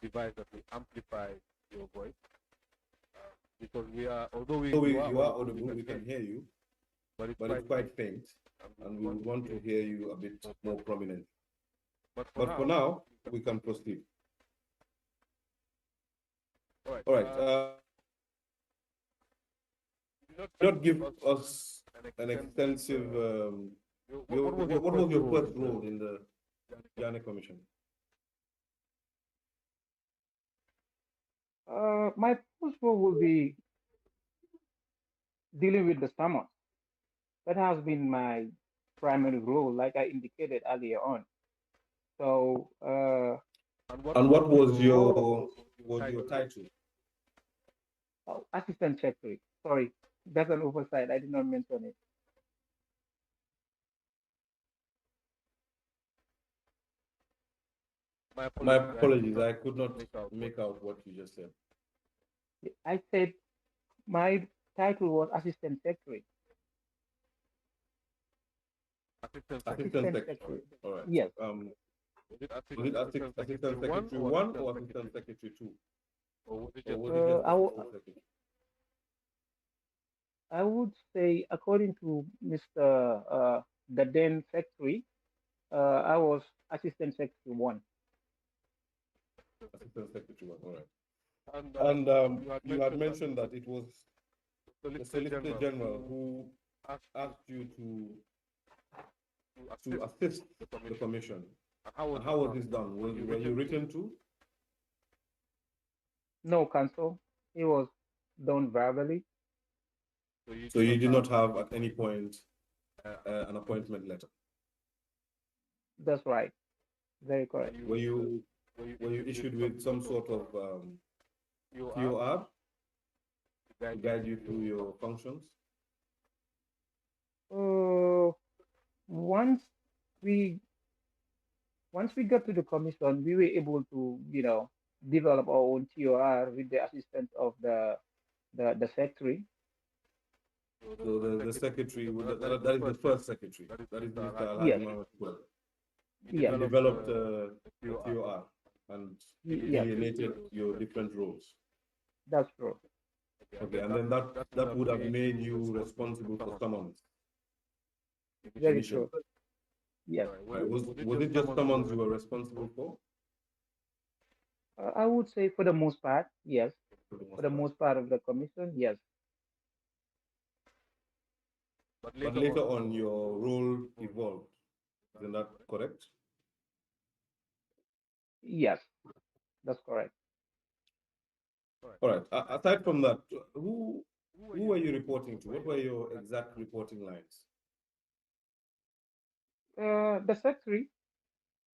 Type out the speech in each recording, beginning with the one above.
device that will amplify your voice. Because we are, although So you are you are audible, we audible, can we hear can you, hear you, but it's but it's quite quite faint, faint, and we and would we want would to want hear to you hear you a bit more more prominently. prominent. But But for now, now, we we can can proceed. proceed. All right. All right. Did not Not give give us us an an extensive. extensive. What was your What first was your role first in the role in the Janneh Janneh Commission? My first role will be dealing with the stomach. That has been my primary role, like I indicated earlier on. So, And what was your your title? title? assistant secretary. Sorry, that's an oversight. I did not mention it. My My apologies. I could apologies, not I could not make out what make you out said. what you just said. I said my title was assistant secretary. Assistant Assistant Secretary. Assistant Secretary. All right. secretary. All right. Yes, Was it Was it Assistant Secretary Assistant 1 Secretary or 1 Assistant or Secretary Assistant 2? Secretary 2? Or was it Or just was it uh, just Assistant I, w- Assistant Secretary? Secretary? I would say, according to Mr. The then secretary, I was assistant secretary one. Assistant Secretary 1. All right. And And you had you had mentioned that mentioned it was that it was the the Solicitor Solicitor General General who who asked you asked you to to assist assist the the Commission. commission. And how was And this how was done? this done? Were you Were you written to? written to? No counsel. It was done verbally. So you So did you not did have not at have any at any point point an an appointment, appointment letter. That's right. Very and correct. were Were you you issued with issued some with sort some of sort of TOR TOR to to guide you guide through you through your your functions? functions? Uh, once we once we got to the commission, we were able to, develop our own TOR with the assistance of the secretary. So So the the secretary, secretary, that is the that is the first first secretary, secretary. that is That is Mr. Mr. Alhaji Yes, Alhaji Mohammed Mohammed Kula. Kula. He yes, He developed developed the a TOR TOR and and yes. delineated delineated your your different different roles. roles. That's true. Okay, and Okay, then and then that would that have would have made made you you responsible for responsible for summons summons Very initially. initially. true. Yes. All right. Right? Was it Was just it just summons you were summons you were responsible for? responsible for I would say for the most part, yes. for the For most the part? most part of the commission, yes. But But later later on, on, your your role role evolved. evolved. That Isn't is that correct. correct? Yes, that's correct. All right. All right. Aside Aside from that, from that, who were who you were you reporting to? reporting What to? were What were your your exact exact lines? reporting lines? The secretary,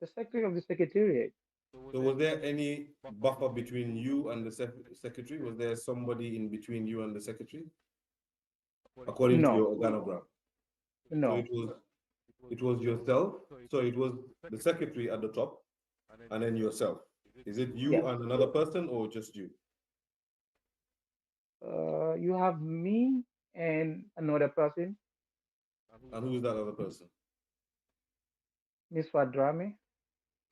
the secretary of the secretariat. So was So there was there any any buffer buffer between between you and you the and the secretary? Was there somebody in between you and the secretary, according to according your to No, your organogram? So no. it it was was yourself? yourself. So it So was it was the the secretary secretary at the top, and then and then yourself. yourself. Is it Is it you you Yes. and and another person, or just you? You have me and another person, and who is And that who is other that other person? person? Miss Fadrame.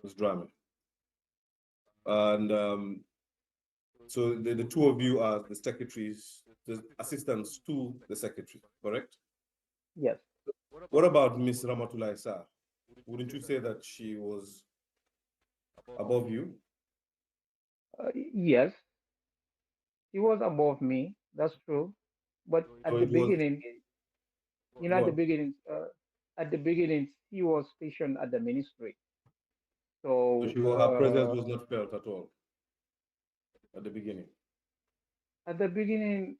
It's Drama. And so the two of you are the secretaries, the assistants to the secretary, correct? Yes. What What about about Miss Ramatullah Issa? wouldn't Wouldn't you you say say that that she was above you? above you? Yes, he was above me. That's true. But So it So at was the it was, beginning, go on. go at the on. beginning, he was stationed at the ministry. So So her presence was not felt at all at the beginning. at the beginning,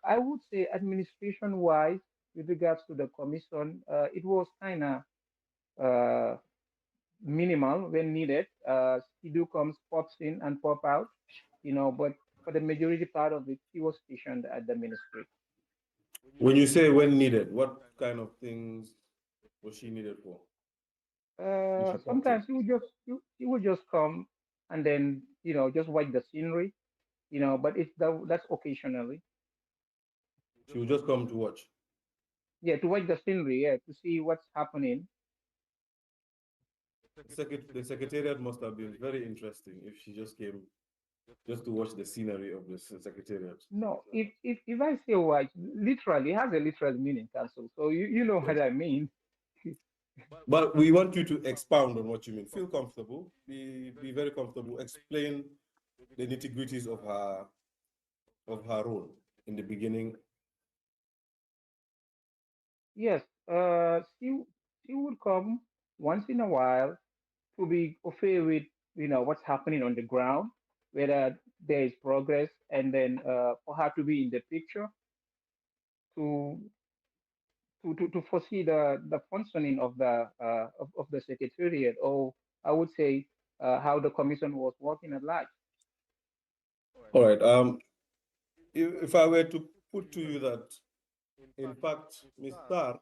I would say administration-wise, with regards to the commission, it was kind of uh, minimal when needed. Sidu comes, pops in and pop out, but for the majority part of it, he was stationed at the ministry. When you say when needed, what kind of things was she needed for? If she popped in, Sometimes he would just come and then just watch the scenery, but that's occasionally. she would just come to watch. Yeah, to watch the scenery, yeah, to see what's happening. The secretariat must have been very interesting if she just came just to watch the scenery of the secretariat. No, if I say white, literally it has a literal meaning, council. So you know what Yes. I mean. But we want you to expound on what you mean. Feel comfortable. Be very comfortable. Explain the nitty-gritties of her role in the beginning. Yes, she would come once in a while to be okay with what's happening on the ground, whether there is progress, and then for her to be in the picture to to foresee the functioning of the secretariat, or I would say how the commission was working at large. All right. If I were to put to you that, in fact, Ms. Star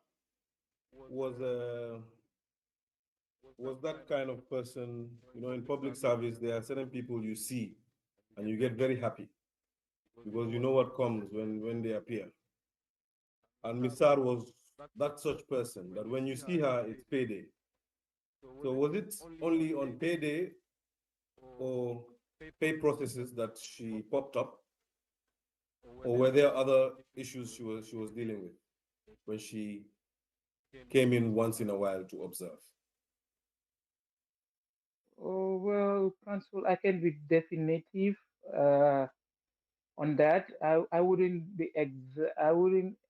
was was that kind of person. In public service, there are certain people you see and you get very happy because you know what comes when they appear. And Ms. Star was that such person that when you see her, it's payday. So was it only on payday or pay processes that she popped up, or were there other issues she was dealing with when she came in once in a while to observe? Oh well, counsel, I can be definitive uh, on that. I wouldn't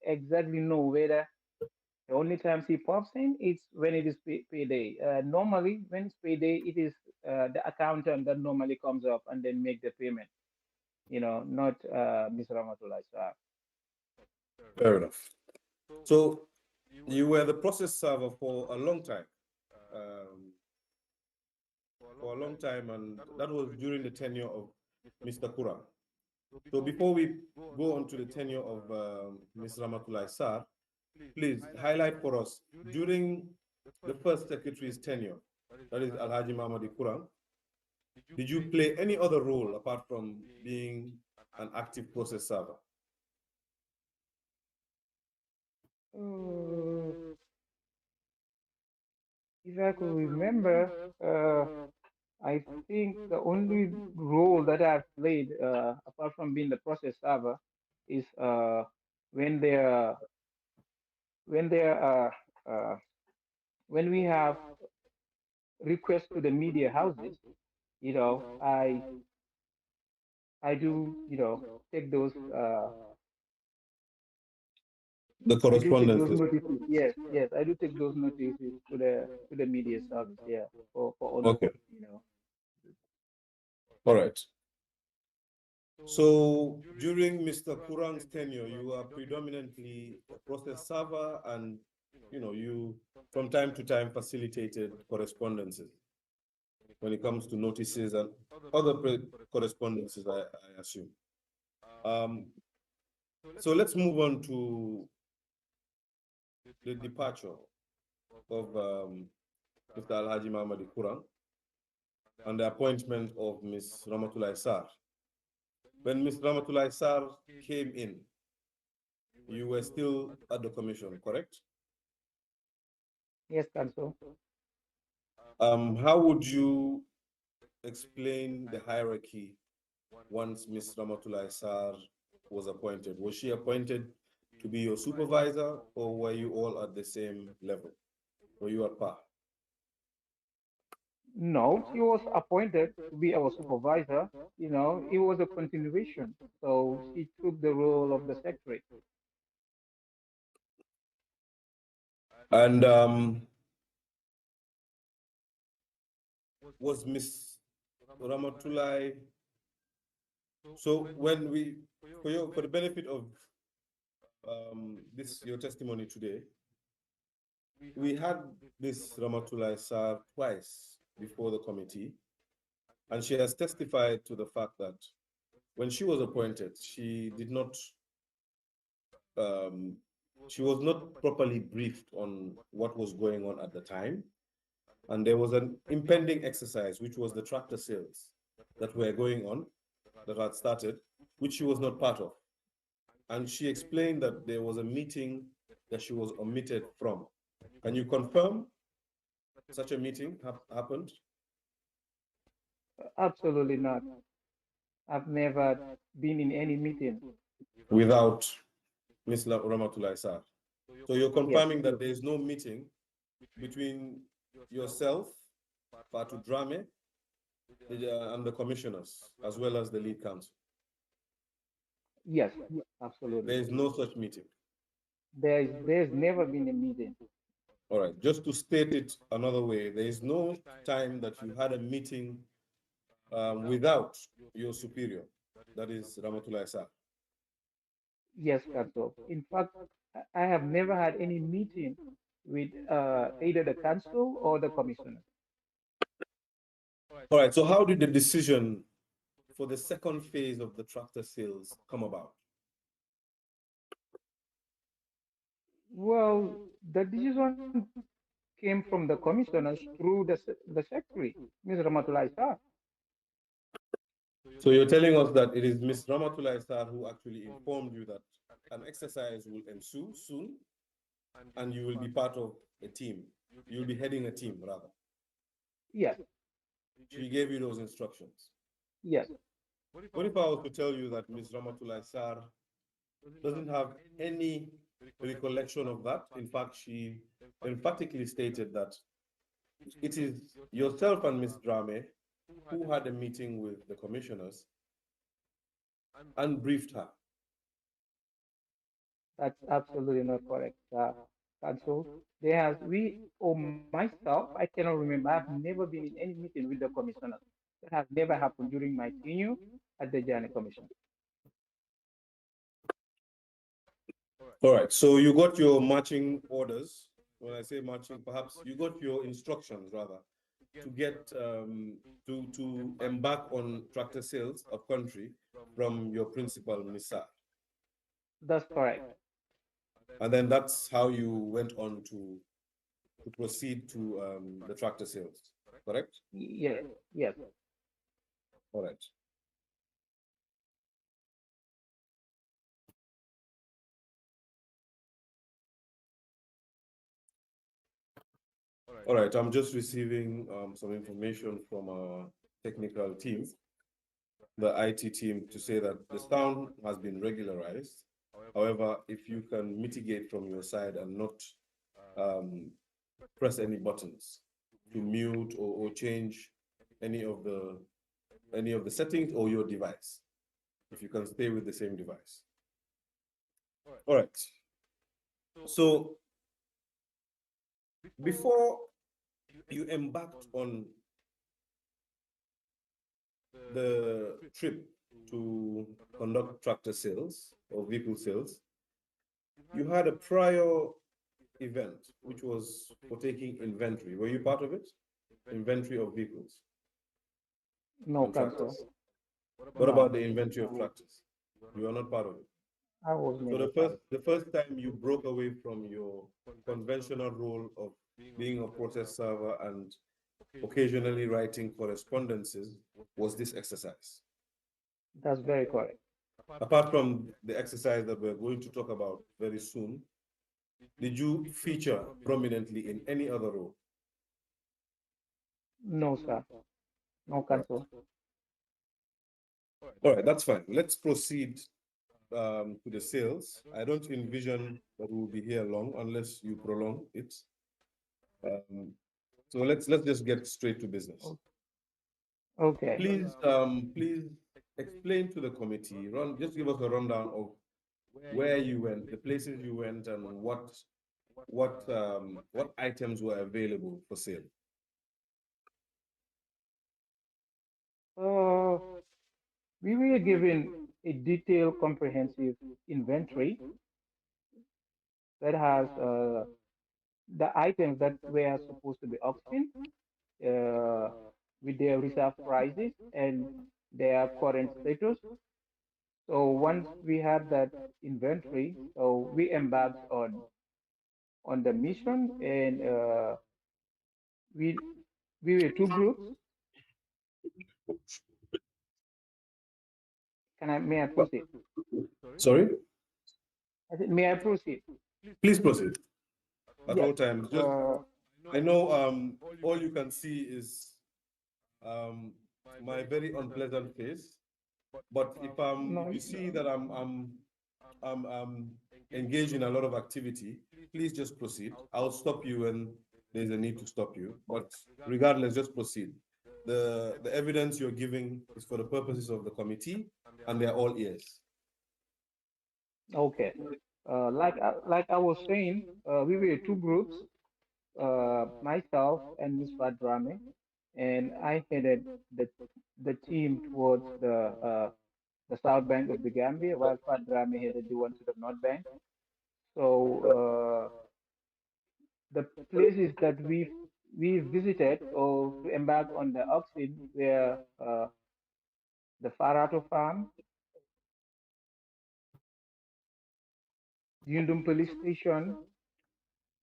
exactly know whether the only time he pops in is when it is payday. Normally, when it's payday, it is the accountant that normally comes up and then make the payment. Not Mr. Ramatullah. Fair enough. So you were the process server for a long time. Um, for a long time, and that was during the tenure of Mr. Kura. So before we go on to the tenure of Ms. Ramatullah Sar, please highlight for us during the first secretary's tenure, that is Alhaji Mahmoudi Kuran, did you play any other role apart from being an active process server? Uh, if I could remember, uh, I think the only role that I've played, apart from being the process server, is when there when there are when we have requests to the media houses. You know, I do take those The I do take those correspondences. notices. Yes, yes, I do take those notices to the media service. Yeah, for honor. Okay, You know. all right. So during Mr. Kuran's tenure, you are predominantly a process server, and you from time to time facilitated correspondences when it comes to notices and other correspondences, I assume. Um, so let's move on to the departure of Mr. Alhaji Mahmoudi Kuran and the appointment of Ms. Ramatullah Sar. When Ms. Ramatullah Sar came in, you were still at the commission, correct? Yes, Council. How would you explain the hierarchy once Ms. Ramatullah Sar was appointed? Was she appointed to be your supervisor, or were you all at the same level? Were you at par? No, she was appointed to be our supervisor. It was a continuation. So she took the role of the secretary. And was Ms. Ramatullah, so when we, for the benefit of this, your testimony today, we had Ms. Ramatullah Sar twice before the committee, and she has testified to the fact that when she was appointed, um, she was not properly briefed on what was going on at the time. And there was an impending exercise, which was the tractor sales that were going on, that had started, which she was not part of. And she explained that there was a meeting that she was omitted from. Can you confirm such a meeting happened? Absolutely not. I've never been in any meeting. Without Ms. Ramatullah Sar. So you're Yes, confirming that there is no meeting between yourself, Fatu Drame, and the commissioners, as well as the lead counsel. yes, There absolutely. is no such meeting. There's never been a meeting. All right, just to state it another way, there is no time that you had a meeting without your superior, that is Ramatullah Sar. Yes, Council. In fact, I have never had any meeting with either the council or the commissioner. All right, so how did the decision for the second phase of the tractor sales come about? Well, the decision came from the commissioners through the secretary, Ms. Ramatullah Shah. So you're telling us that it is Ms. Ramatullah Sar who actually informed you that an exercise will ensue soon and you will be part of a team. You'll be heading a team, rather. Yes, She gave you those instructions. yes. What if I was to tell you that Ms. Ramatullah Sar doesn't have any recollection of that? In fact, she emphatically stated that it is yourself and Ms. Drame who had a meeting with the commissioners and briefed her. That's absolutely not correct, Council. There has we or myself, I cannot remember. I've never been in any meeting with the commissioners. That has never happened during my tenure at the Janneh Commission. All right, so you got your marching orders. When I say marching, perhaps you got your instructions rather to get to embark on tractor sales of country from your principal, Misa. That's correct. And then that's how you went on to proceed to the tractor sales, correct? Yes, yes. All right. All right, I'm just receiving some information from our technical team, the IT team, to say that the sound has been regularized. However, if you can mitigate from your side and not press any buttons to mute or change any of the settings or your device, if you can stay with the same device. All right. So before you embarked on the trip to conduct tractor sales or vehicle sales, you had a prior event, which was for taking inventory. Were you part of it? Inventory of vehicles No, and Council. tractors. What No, about the inventory of tractors? You are not part of it. I was So never part. the first time you broke away from your conventional role of being a process server and occasionally writing correspondences was this exercise. That's very correct. Apart from the exercise that we're going to talk about very soon, did you feature prominently in any other role? No, sir. No, All right. Council. All right, that's fine. Let's proceed to the sales. I don't envision that we'll be here long unless you prolong it. So let's just get straight to business. Okay. Please explain to the committee. Just give us a rundown of where you went, the places you went, and what items were available for sale. Uh, we were given a detailed, comprehensive inventory that has the items that were supposed to be auctioned uh, with their reserve prices and their current status. So once we had that inventory, so we embarked on the mission, and we we were two groups. May I proceed? Sorry, May I proceed? please proceed at Yes. all times. Just Uh, I know all you can see is um, my very unpleasant face. But No, if you see that I'm engaged in a lot of activity, please just proceed. I'll stop you when there's a need to stop you. But regardless, just proceed. The evidence you're giving is for the purposes of the committee, and they're all ears. okay. Like I was saying, we were two groups, myself and Ms. Fadrame, and I headed the the team towards the south bank of the Gambia, while Fadrame headed the one to the north bank. So the places that we visited or to embark on the auction were the Farato Farm, Yundum Police Station,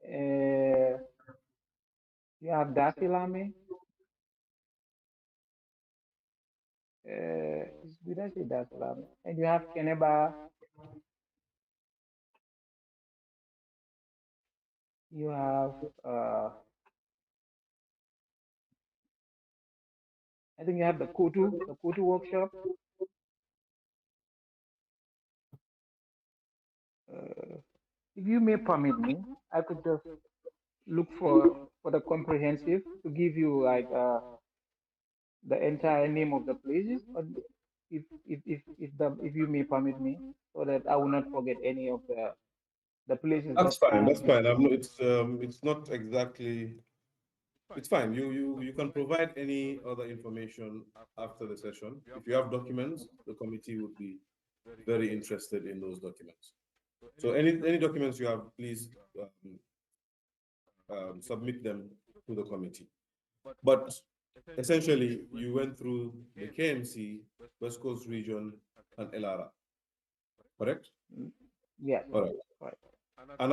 uh, you have Dasilame, did I say Dasilame? And you have Keneba, you have uh, I think you have the Kotu workshop. Uh, if you may permit me, I could just look for the comprehensive to give you like the entire name of the places, or if you may permit me, so that I will not forget any of the places that That's I fine. have That's fine. visited. It's not exactly. It's fine. You can provide any other information after the session. If you have documents, the committee would be very interested in those documents. So any documents you have, please submit them to the committee. But essentially, you went through the KMC, West Coast Region, and LRA, correct? Mm, yes, All right. right. And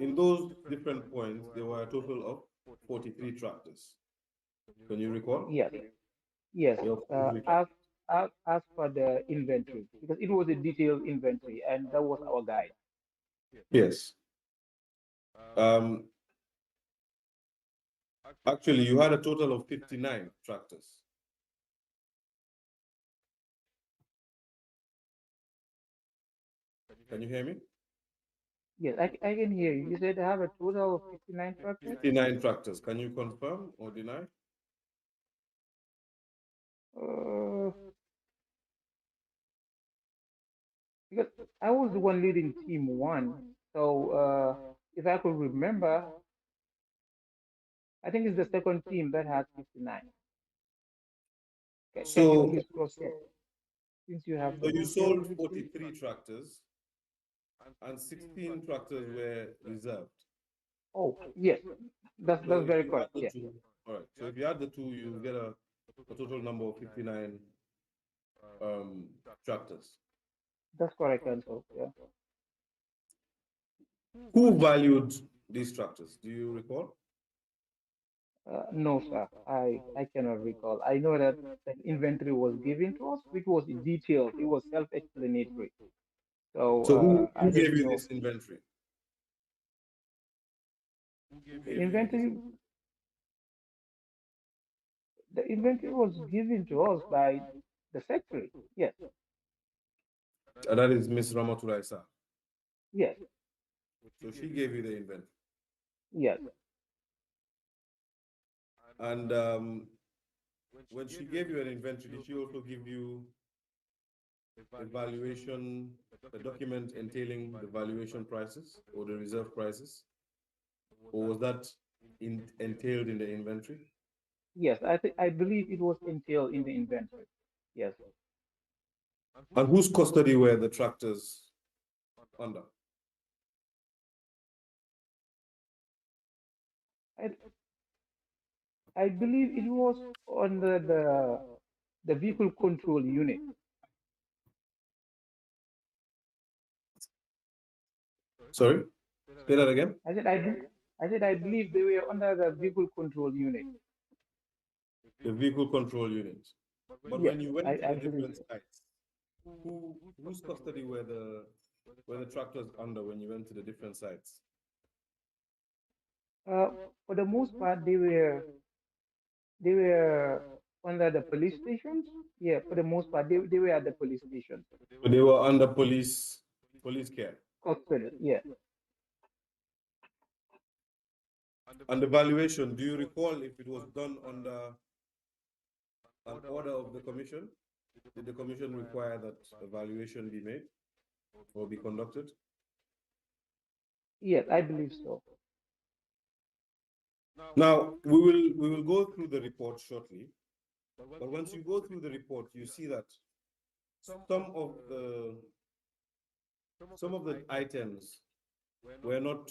in those different points, there were a total of 43 tractors. Can you recall? Yes, yes. There were Uh, 43 as, tractors. as for the inventory, because it was a detailed inventory, and that was our guide. Yes. Um, Actually, you had a total of 59 tractors. Can you hear me? Yes, I can hear you. You said I have a total of 59 tractors. 59 tractors. Can you confirm or deny? Uh, because I was the one leading team one. So if I could remember, I think it's the second team that has 59. Can you So, please cross check since you have so the you detailed sold history? 43 tractors and 16 tractors were reserved. Oh, yes, So that's if very you add correct. the Yes, two, all right. So if you add the two, you get a total number of 59 tractors. that's correct also. Yeah. Who valued these tractors? Do you recall? No, sir, I cannot recall. I know that the inventory was given to us, which was detailed. It was self-explanatory. So So I who gave don't you know. this inventory? Who The gave you this? inventory, the inventory was given to us by the secretary. Yes, That is Miss Ramatulaisa. yes, So she gave you the inventory. yes, And when she gave you an inventory, did she also give you a valuation, a document entailing the valuation prices or the reserve prices? Or was that entailed in the inventory? yes. I believe it was entailed in the inventory. Yes, And whose custody were the tractors under? I I believe it was under the vehicle control unit. Sorry, say that again. I said I said I believe they were under the vehicle control unit. The vehicle control unit. But Yes, when you went to I the believe different so. sites, whose custody were the tractors under when you went to the different sites? Uh, for the most part, they were under the police stations. Yeah, for the most part, they were at the police stations. So they were under police care. Custody. Yeah. And the valuation, do you recall if it was done under an order of the commission? Did the commission require that a valuation be made or be conducted? Yes, I believe so. Now, we will go through the report shortly, but once you go through the report, you see that some of the some of the items were not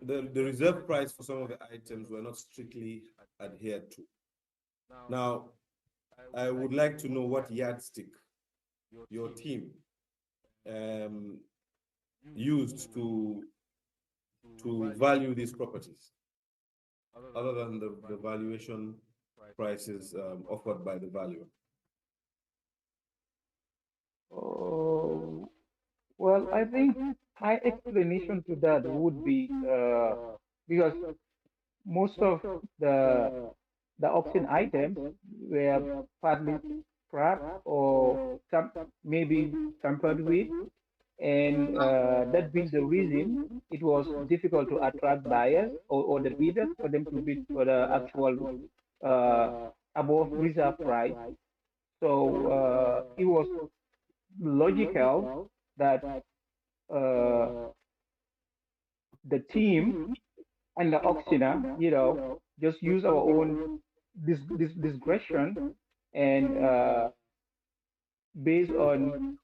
the reserve price for some of the items were not strictly adhered to. Now, I would like to know what yardstick your team um, used to value these properties, other than the valuation prices offered by the valuer. Oh, well, I think my explanation to that would be because most of the the auction items were partly scrapped or maybe tampered with, and that being the reason, it was difficult to attract buyers or the bidders for them to bid for the actual uh, above reserve price. So it was logical that uh, the team and the auctioneer, just use our own this discretion and based on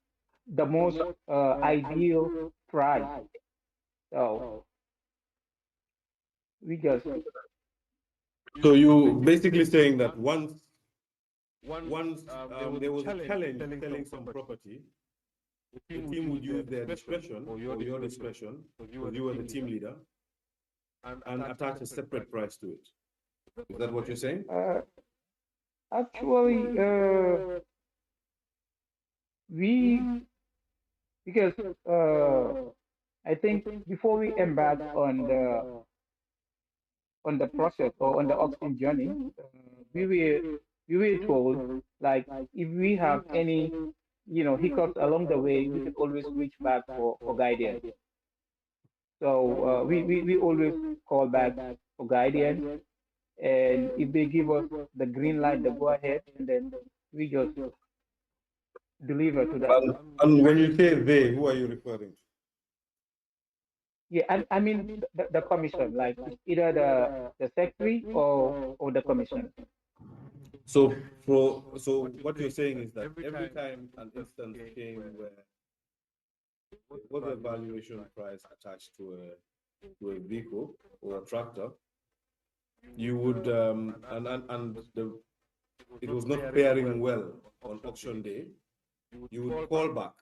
the most ideal price. So we just So you basically saying that once there was a challenge selling some property, the team would use their discretion or your discretion, because you were the team leader, and attach a separate price to it. Is that what you're saying? actually we because uh, I think before we embark on the process or on the auction journey, we were we were told like if we have any hiccups along the way, we can always reach back for guidance. So we always call back for guidance, and if they give us the green light, the go ahead, and then we just deliver to that. And when you say they, who are you referring to? Yeah, I mean the commission, like it's either the secretary or the commission. So what you're saying is that every time an instance came where there was a valuation price attached to a vehicle or a tractor, you would it was not faring well on auction day, you would call back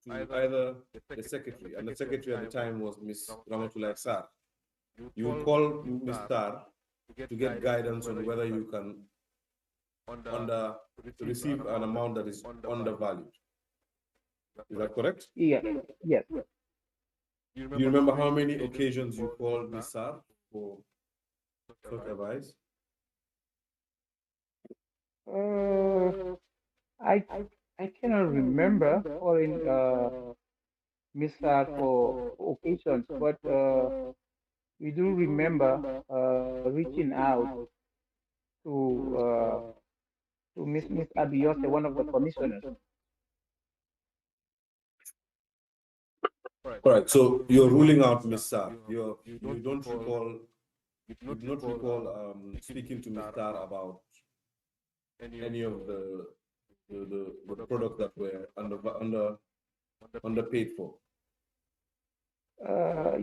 to either the secretary, and the secretary at the time was Miss Ramatullah Sar. You would call Miss Sar to get guidance on whether you can under receive an amount that is undervalued. Is that correct? Yes, yes. Do you remember how many occasions you called Miss Sar for such advice? Uh, I I cannot remember calling Mr. for occasions, but we do remember reaching out to uh, to Miss Abiyose, one of the commissioners. All right. So you're ruling out Miss Sar. You do not recall speaking to Miss Sar about any of the products that were underpaid for.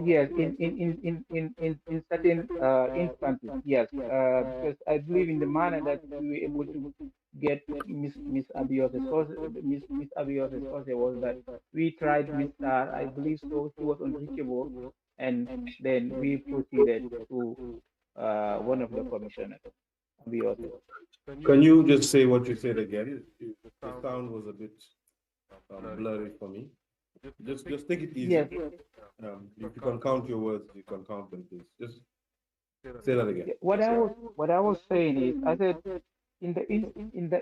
Yes, in certain instances, yes, because I believe in the manner that we were able to get Miss Abiose's source, Miss Abiose's source was that we tried Miss Star, I believe so, she was unreachable, and then we proceeded to one of the commissioners, Abiose. Can you just say what you said again? The sound was a bit blurry for me. Just take it easy. Yes, If you can count your words, you can count them, please. Just Say that again. Yeah, what I was saying is, I said in the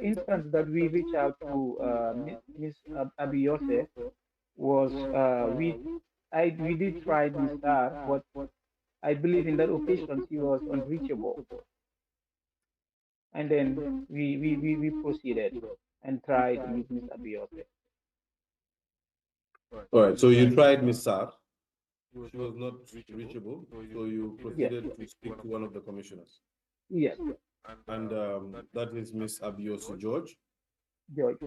instance that we reach out to Miss Abiyose was we did try Miss Sarr, but I believe in that occasion she was unreachable, and then we proceeded and tried with Miss Abiyose. All right. So you tried Miss Sarr. She was not reachable, so you Yes, proceeded to speak to one of the commissioners, yes, and that is Miss Abiosi George, George.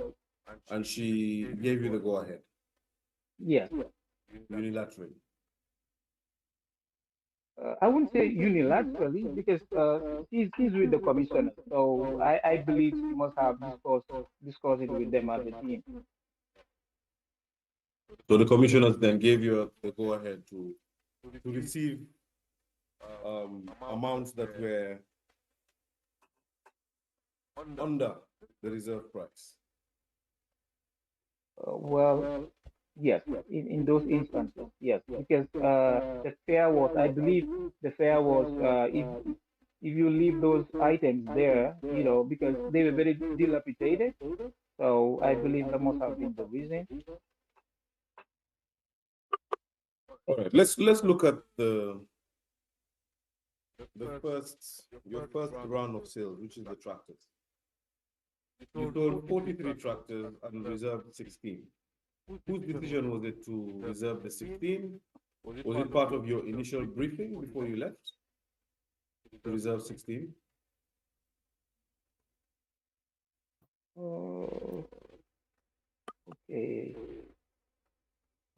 and she gave you the go-ahead Yes. unilaterally. I wouldn't say unilaterally because she's with the commissioner, so I believe she must have discussed it with them as a team. So the commissioners then gave you the go-ahead to receive amounts that were under the reserve price. Well, yes, in those instances, yes, because the fare was, I believe, the fare was if you leave those items there, because they were very dilapidated, so I believe that must have been the reason. All right, let's look at your first round of sales, which is the tractors. You sold 43 tractors and reserved 16. Whose decision was it to reserve the 16? Was it part of your initial briefing before you left to reserve 16? Okay.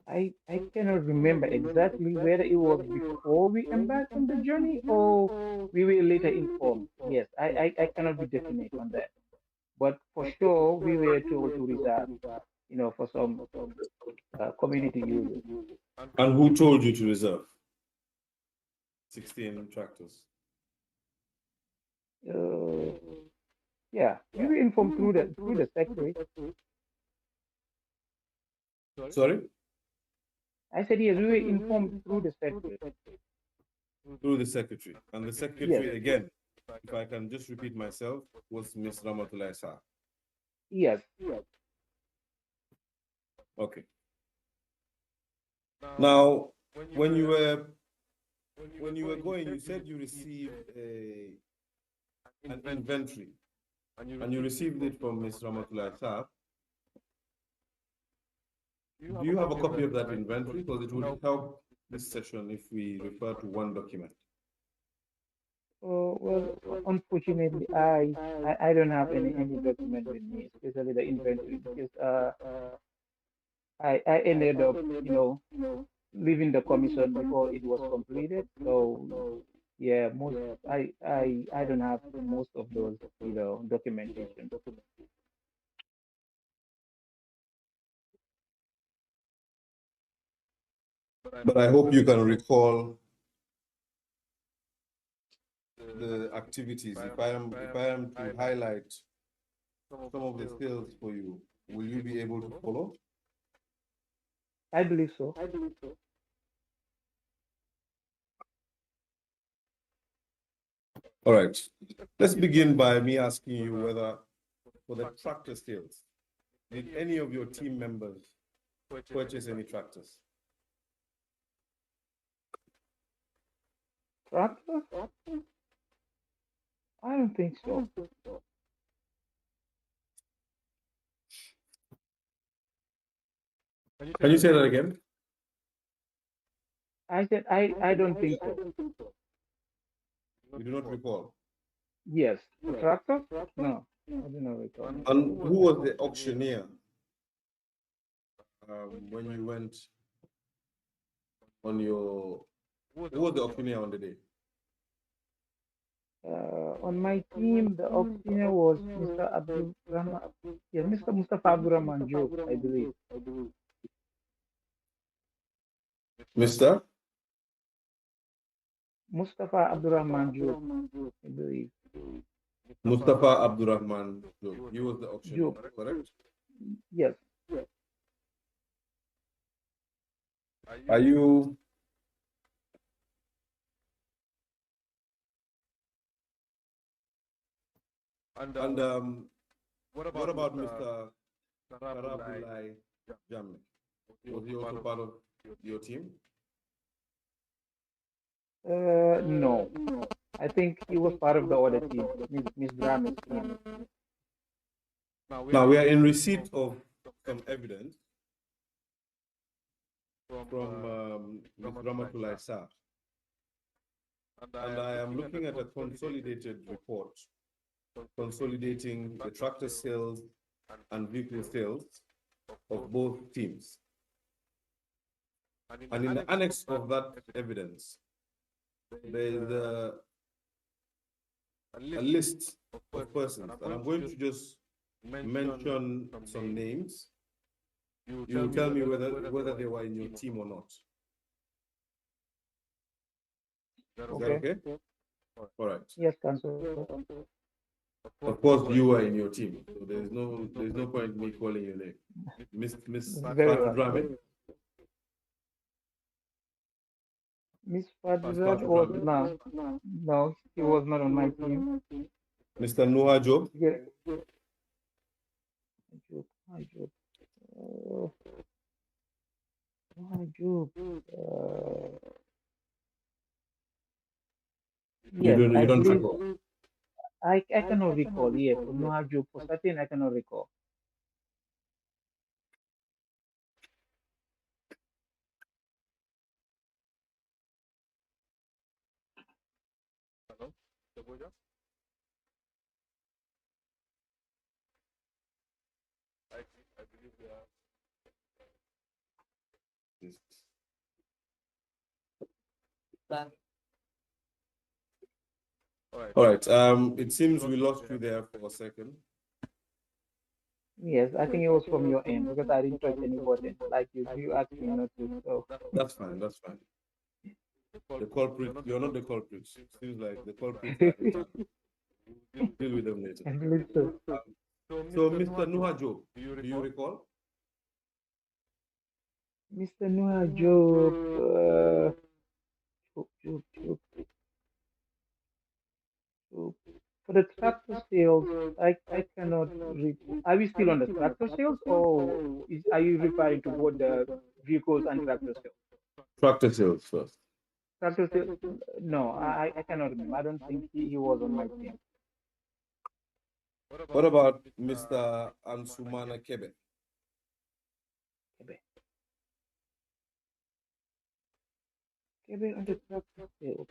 I cannot remember exactly whether it was before we embarked on the journey or we were later informed. Yes, I cannot be definite on that. But for sure, we were told to reserve, for some community users. And who told you to reserve 16 tractors? Yeah, we were informed through the secretary. Sorry? I said yes, we were informed through the secretary. Through the secretary. And the secretary, Yes. again, if I can just repeat myself, was Ms. Ramatullah Sarr. Yes. Okay. Now, when you were going, you said you received an inventory, and you received it from Ms. Ramatullah Sarr. Do you have a copy of that inventory? Because it would help this session if we refer to one document. Well, unfortunately, I don't have any document with me, especially the inventory, because I ended up, leaving the commission before it was completed. So yeah, I don't have most of those, documentation. But I hope you can recall the activities. If I am to highlight some of the skills for you, will you be able to follow? I believe so. All right. Let's begin by me asking you whether, for the tractor sales, did any of your team members purchase any tractors? Tractor? I don't think so. Can you say that again? I said I don't think so. You do not recall. Yes. Tractor? No, I do not recall. And who was the auctioneer when you went on your? Who was the auctioneer on the day? On my team, the auctioneer was Mr. Abdul Rahman. Yes, Mr. Mustafa Abdurrahman Job, I believe. Mr. Mustafa Abdurrahman Job, I believe. Mustafa Abdurrahman Job. He was the auctioneer, Job. correct? Yes. Are you And what what about about Mr. Mr. Karabulai? Karabulai Janneh? Was Was he also part of your team? No, I think he was part of the other team, Miss Drame's team. Now we are in receipt of some evidence from Ms. Ramatulai Sarr, and I am looking at a consolidated report consolidating the tractor sales and vehicle sales of both teams. And in the annex of that evidence, there is a list of persons, and I'm going to just mention some names. You will tell me whether they were in your team or not. Is that okay? All right. Yes, Council. Of course, you were in your team, so there's no point in me calling your name. Miss Very Fatou well. Dramé. Miss Fadrat was no, he was not on my team. Mr. Noah Job. Yeah. Job. Job. Yes, You I don't believe recall. I cannot recall. Yes, for Noah Job for certain I cannot recall. Hello, Saboja? I believe we are. All right. It seems we lost you there for a second. Yes, I think it was from your end because I didn't touch any button. Like you asked me not to. So That's fine. That's fine. The culprit, you're not the culprit. Seems like the culprits are in town. Deal with them later. I believe so. So, Mr. Noah Job, do you recall? Mr. Noah Job, Job. For the tractor sales, I cannot recall. Are we still on the tractor sales, or are you referring to both the vehicles and tractor sales? Tractor sales first. Tractor sales? No, I cannot remember. I don't think he was on my team. What about Mr. Ansumana Kebe? Kebe on the tractor sales.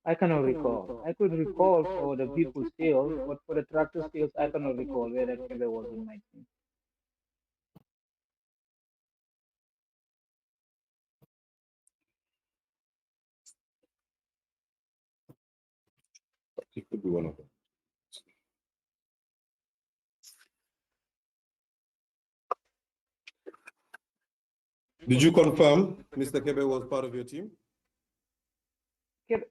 I cannot recall. I could recall for the vehicle sales, but for the tractor sales, I cannot recall whether Kebe was on my team. He could be one of them. Did you confirm Mr. Kebe was part of your team?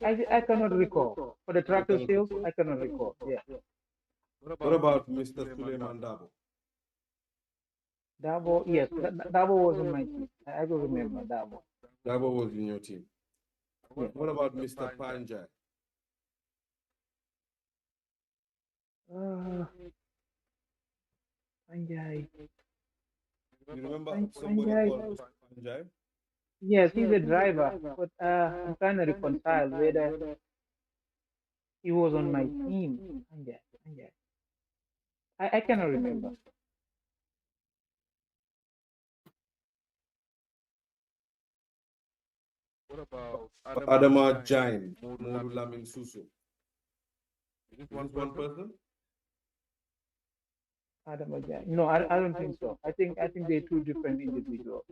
I cannot recall. For the tractor sales, I cannot recall. Yeah. What about Mr. Suleiman Dabo? Dabo, yes, Dabo was on my team. I will remember Dabo. Dabo was in your team. Yeah. What about Mr. Panjai? Panjai. You remember somebody Panjai. called Panjai? Yes, he's a driver, but I'm trying to reconcile whether he was on my team. Panjai. I cannot remember. What about Adama Jain, Modu Lamin Susu? Is this one person? Adam Ajay. No, I don't think so. I think they're two different individuals.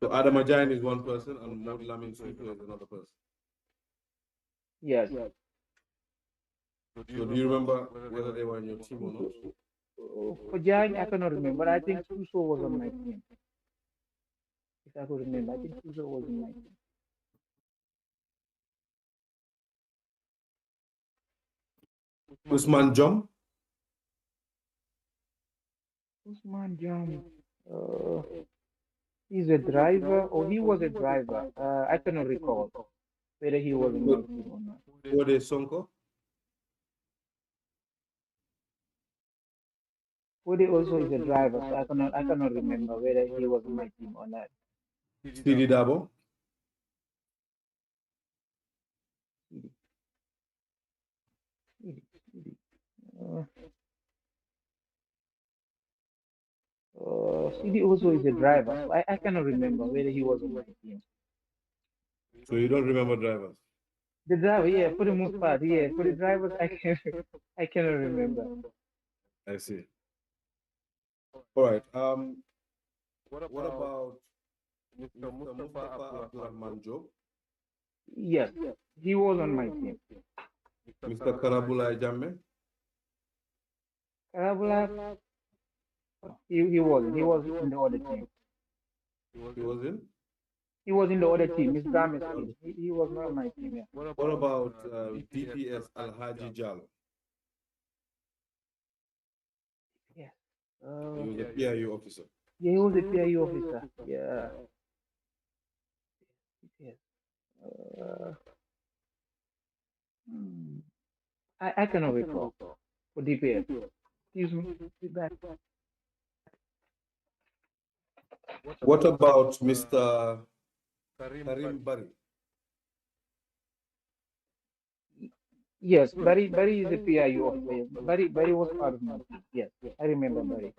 So Adama Jain is one person and Modu Lamin Susu is another person. Yes. So do you remember whether they were in your team or not? For Jain, I cannot remember. I think Suso was on my team. If I could remember, I think Suso was on my team. Usman Jom? Usman Jam. He's a driver, or he was a driver. I cannot recall whether he was in my team or not. Ode Sonko? Woody also is a driver, so I cannot remember whether he was on my team or not. Sidi Dabo. Sidi, Sidi, Sidi. Uh, Sidi also is a driver, so I cannot remember whether he was on my team. So you don't remember drivers? The driver, yeah, for the most part, yeah. For the drivers, I can I cannot remember. I see. All right. What about about Mr. Mr. Mustafa Mustafa Abdurrahman Abdurrahman Job, Job, Yes, he was on my team. Mr. Karabulai Jammeh? Karabula, he wasn't. He was in the other team. He was in? He was in the other team, Miss Drame's What team. He was not on my team. Yeah. what about DPS Alhaji Jallo? Yes. He was a PIU officer. Yeah, he was a PIU officer. Yeah. Yes. Uh, hmm. I cannot recall for DPS. Excuse me. Feedback. What about Mr. Karim Bari? Yes, Barry is a PIU officer. Yes. Barry was part of my team. Yes, I remember Barry.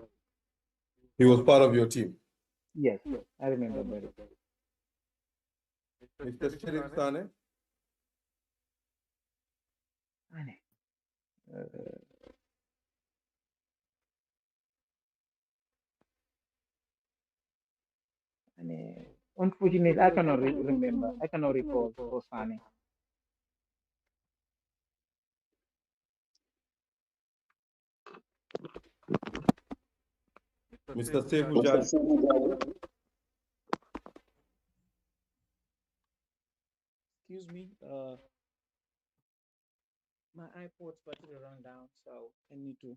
He was part of your team. Yes, I remember Barry. Mr. Sharif Sane? Ane. Uh, Unfortunately, I cannot remember. I cannot recall for Sani. Mr. Sefu Jaju? Excuse me. My iPod's battery run down, so I need to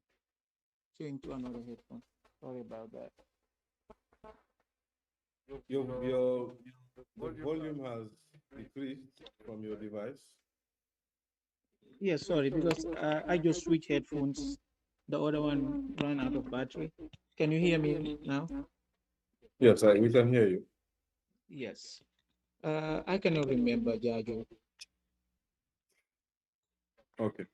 change to another headphone. Sorry about that. The volume has decreased from your device. Yes, sorry, because I just switched headphones. The other one ran out of battery. Can you hear me now? Yes, we can hear you. Yes. I cannot remember, Jajo. Okay.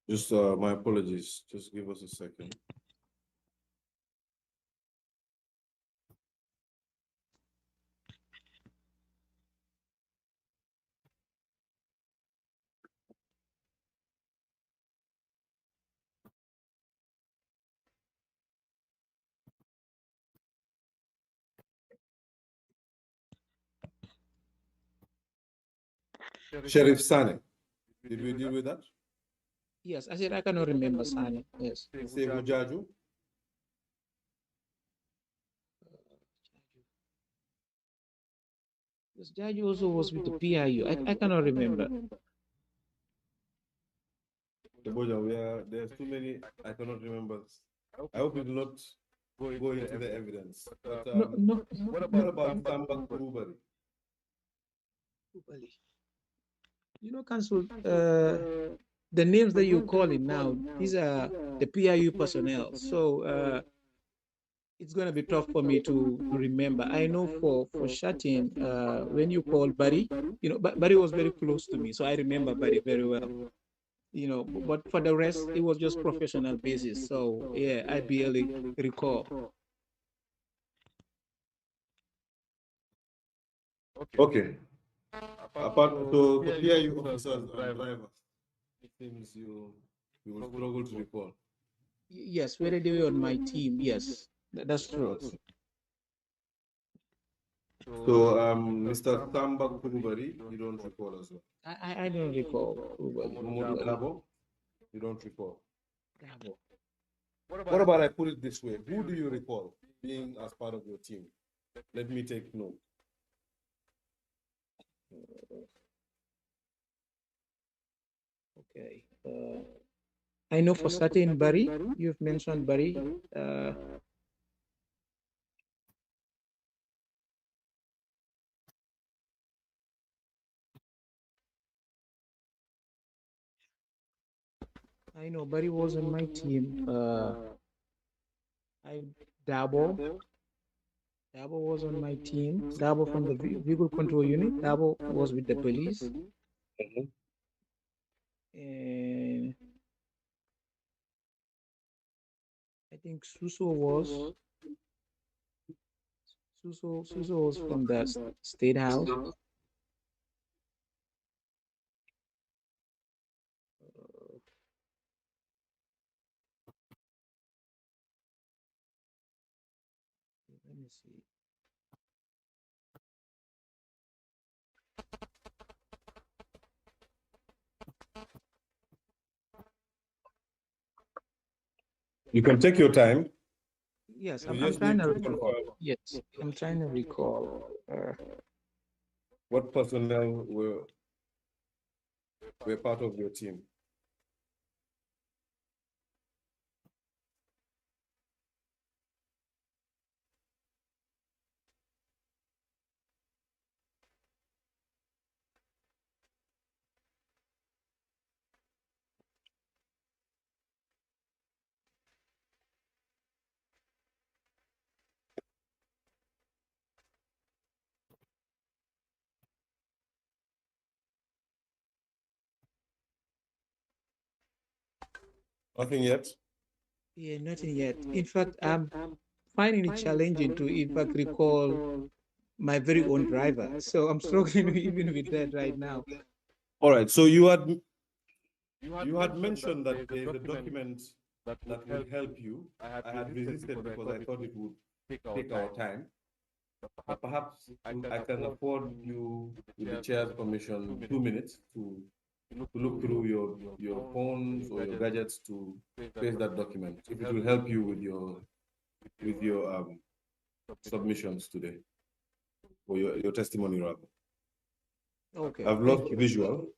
Just my apologies. Just give us a second. Sheriff Sane, did we deal with that? Yes, I said I cannot remember Sani. Yes. Sefu Jaju? Yes, Jajo also was with the PIU. I cannot remember. There's too many, I cannot remember. I hope we do not go into the evidence. But No. what about Samba Kurubari? You know, Council, the names that you're calling now, these are the PIU personnel. So it's going to be tough for me to remember. I know for Shatin, when you call Barry, you know, Barry was very close to me. So I remember Barry very well. You know, but for the rest, it was just professional basis. So yeah, I barely recall. Okay. Apart so for PIU officers and drivers, it seems you will struggle to recall. Yes, whether they were on my team, yes, that's true. So Mr. Samba Kurubari, you don't recall as well. I don't recall. Muhammadu Dabo, you don't recall. Bravo. What about I put it this way? Who do you recall being as part of your team? Let me take note. Okay. I know for certain Barry, you've mentioned Barry. I know, but he was on my team. I Dabo. Dabo was on my team. Dabo from the vehicle control unit. Dabo was with the police. Mhm. And I think Suso was from the state house. Let me see. You can take your time. Yes, You I'm just trying need to to recall. confirm Yes, I'm trying to recall. what personnel were part of your team. Nothing yet? Yeah, nothing yet. In fact, I'm finding it challenging to, in fact, recall my very own driver. So I'm struggling even with that right now. All right. So You you had had mentioned mentioned that that there there is is a a document document that that would would help help you. you. I had I had resisted resisted because I because I thought it thought would it would take our take our time. time. But But perhaps perhaps I can I can afford afford you, you, with the with the chair's chair's permission, two permission, minutes 2 minutes to to look look through through your your phones or phones your or your gadgets gadgets to to trace that trace that document. document, It if will it help will you help you with with your your submission. submissions today, or your testimony rather. Okay, I've thank lost you. visual.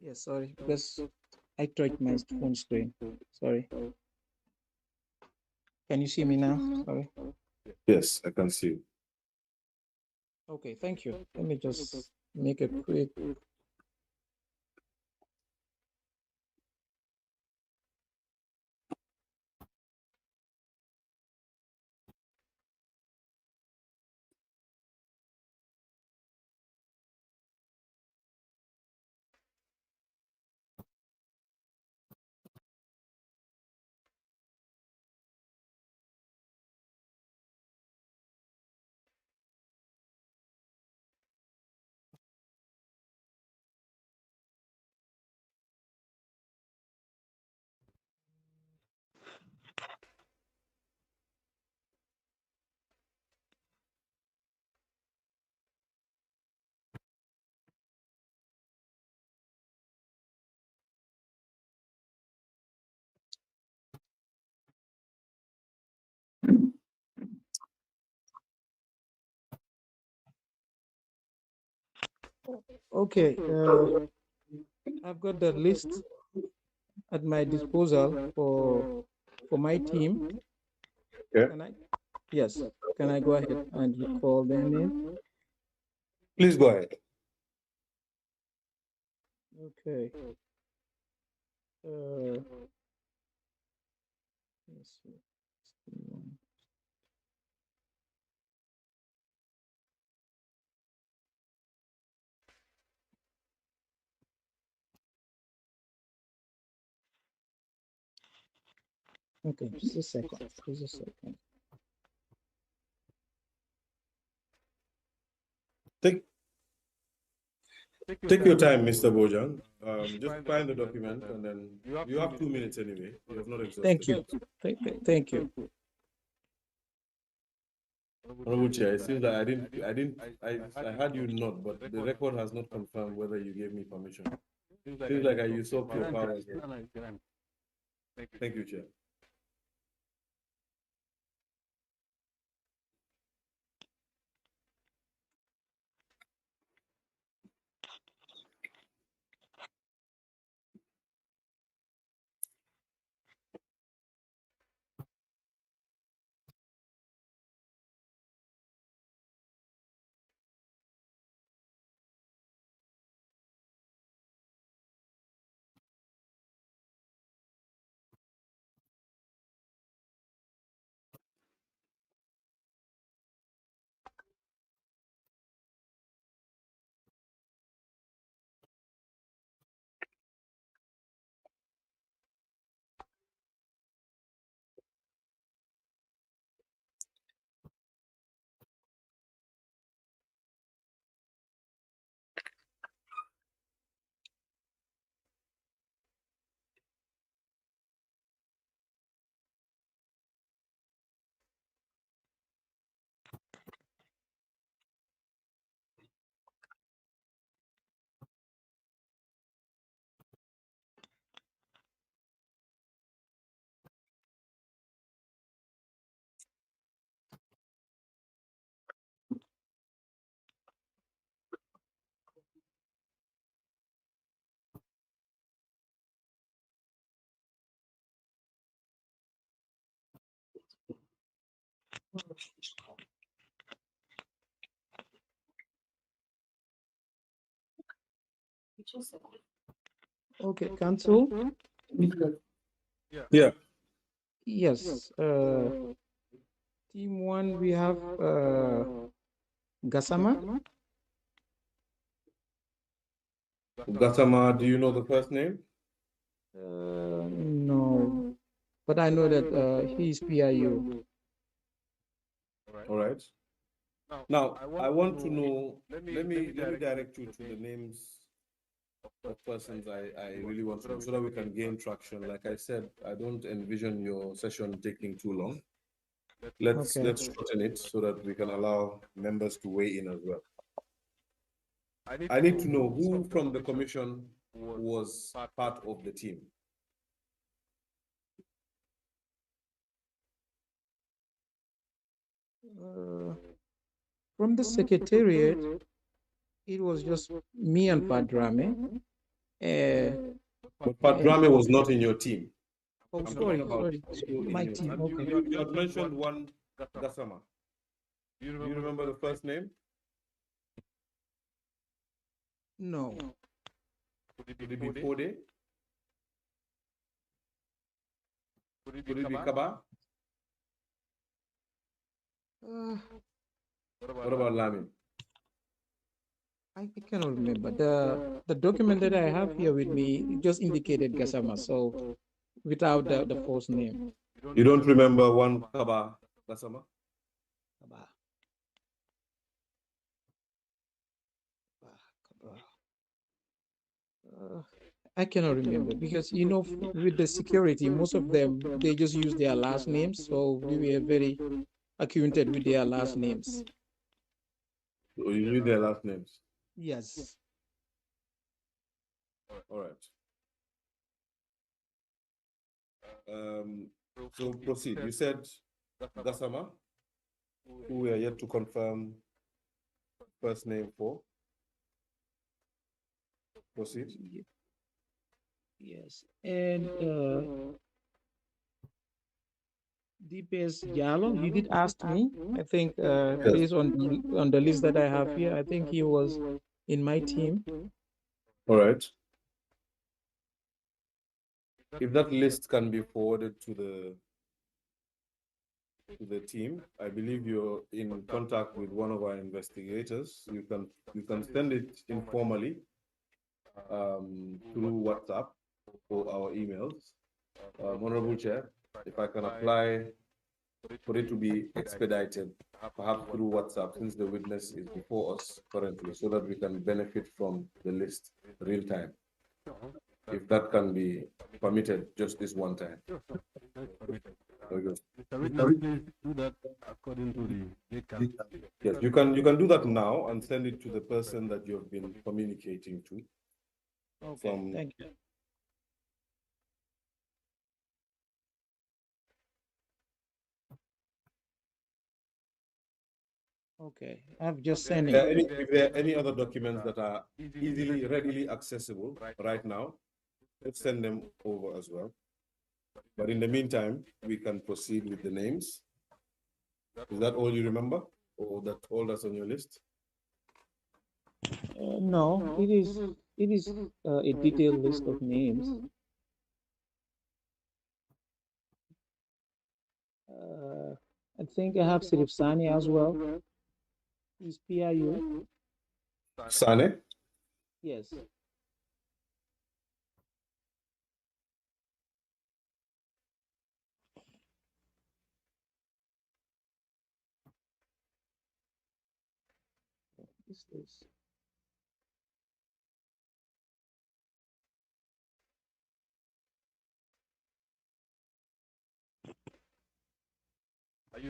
Yeah, sorry, because I touched my phone screen. Sorry. Can you see me now? Sorry. Yes, I can see. Okay, thank you. Let me just make a quick. Okay, I've got the list at my disposal for my team. Okay. Can I? Yes. Can I go ahead and recall their name? Please go ahead. Okay. Let's see. Okay, just a second. Just a second. Take Take take your your time, time, Mr. Mr. Bojang. Just Just find the find the document, and document, then and then you have you two have two minutes minutes anyway. anyway. You You have have not not Thank exhausted you. yet. Thank you. Honorable Chair, it seems that I I had had you you not, not, but but the the record has record not has not confirmed confirmed whether whether you you gave gave me me permission. permission. Seems like Seems I like I usurped usurped your your power. powers here. Thank you. Thank you, Chair. Okay, Council. Yeah. Yeah. Yes. Team one, we have Gassama. Gassama, do you know the first name? No, but I know that he's PIU. All right. Now, I want to know, let me direct you to the names of persons I really want to know so that we can gain traction. Like I said, I don't envision your session taking too long. Let's Okay. shorten it so that we can allow members to weigh in as well. I need to know who from the commission was part of the team. From the secretariat, it was just me and Padrame. But Padrame was not in your team. Oh, I'm sorry, talking about sorry. in My your team. team. Okay. You had mentioned one Gassama. Do you remember the first name? No. Could it be Fode? Could it be Kaba? What about Lamin? I cannot remember. The document that I have here with me just indicated Gassama, so without the first name. You don't remember one Kaba Gassama? Kaba. I cannot remember because with the security, most of them they just use their last names, so we were very acquainted with their last names. So you knew their last names. Yes. All right. So proceed. You said Gassama, who we are yet to confirm first name for. Proceed. Yes. And DPS Jallo, you did ask me. I think based on the list that I have here, I think he was in my team. All right. If that list can be forwarded to the team, I believe you're in contact with one of our investigators. You can send it informally through WhatsApp or our emails. Honorable Chair, if I can apply for it to be expedited, perhaps through WhatsApp, since the witness is before us currently, so that we can benefit from the list real time. If that can be permitted just this one time. Very good. Please do that according to the date. Yes, you can do that now and send it to the person that you've been communicating to. Okay, thank you. Okay, I've just sent it. If there are any other documents that are readily accessible right now, let's send them over as well. But in the meantime, we can proceed with the names. Is that all you remember, or that all that's on your list? No, it is a detailed list of names. I think I have Sirif Sani as well. He's PIU. Sane? Yes. What is this?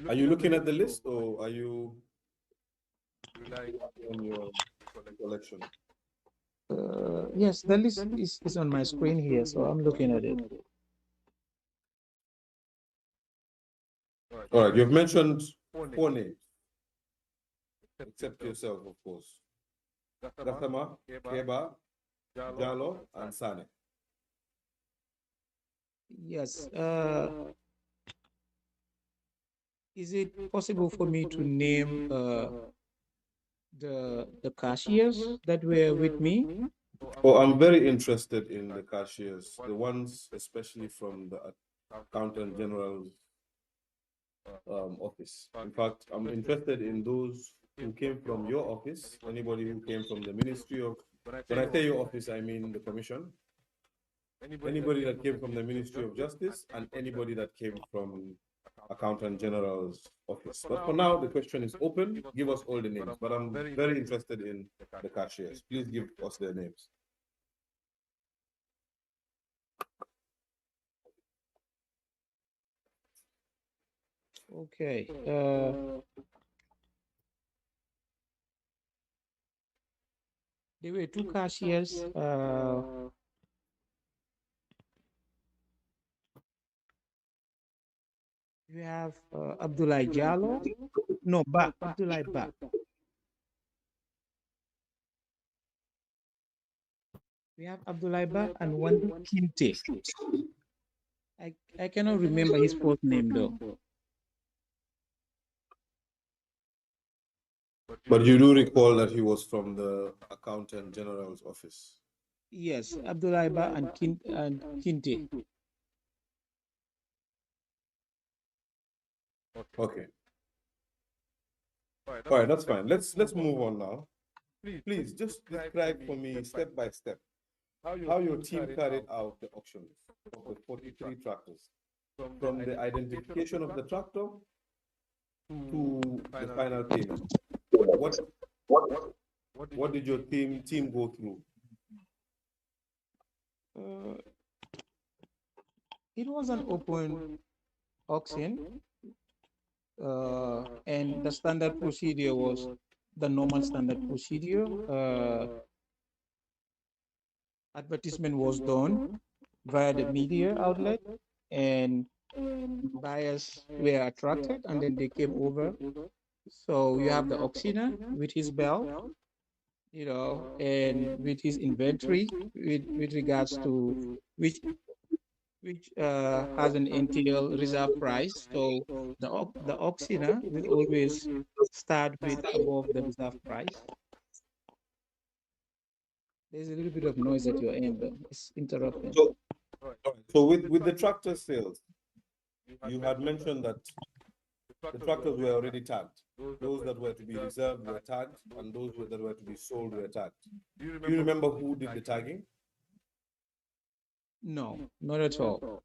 Are you looking at the list, or are you relying on your recollection? Yes, the list is on my screen here, so I'm looking at it. All right, you've mentioned 4 names, except yourself, of course. Gassama, Keba, Jallo, and Sane. Yes. Is it possible for me to name the cashiers that were with me? Oh, I'm very interested in the cashiers, the ones especially from the Accountant General's office. In fact, I'm interested in those who came from your office, anybody who came from the Ministry of, when I say your office, I mean the Commission, anybody that came from the Ministry of Justice, and anybody that came from Accountant General's office. But for now, the question is open. Give us all the names, but I'm very interested in the cashiers. Please give us their names. Okay. There were two cashiers. You have Abdullah Jallo. No, Abdullah Ba. We have Abdullah Ba and one Kinte. I cannot remember his first name though. But you do recall that he was from the Accountant General's office. Yes, Abdullah Ba and Kinte. Okay. All right, that's fine. Let's move on now. Please just describe for me step by step how your team carried out the auctions of the 43 tractors, from the identification of the tractor to the final payment. What did your team go through? It was an open auction, and the standard procedure was the normal standard procedure. Advertisement was done via the media outlet, and buyers were attracted, and then they came over. So you have the auctioneer with his bell, and with his inventory with regards to which has an NTL reserve price. So the auctioneer will always start with above the reserve price. There's a little bit of noise at your end, though. It's interrupting. So with the tractor sales, you had mentioned that the tractors were already tagged. Those that were to be reserved were tagged, and those that were to be sold were tagged. Do you remember who did the tagging? No, not at all.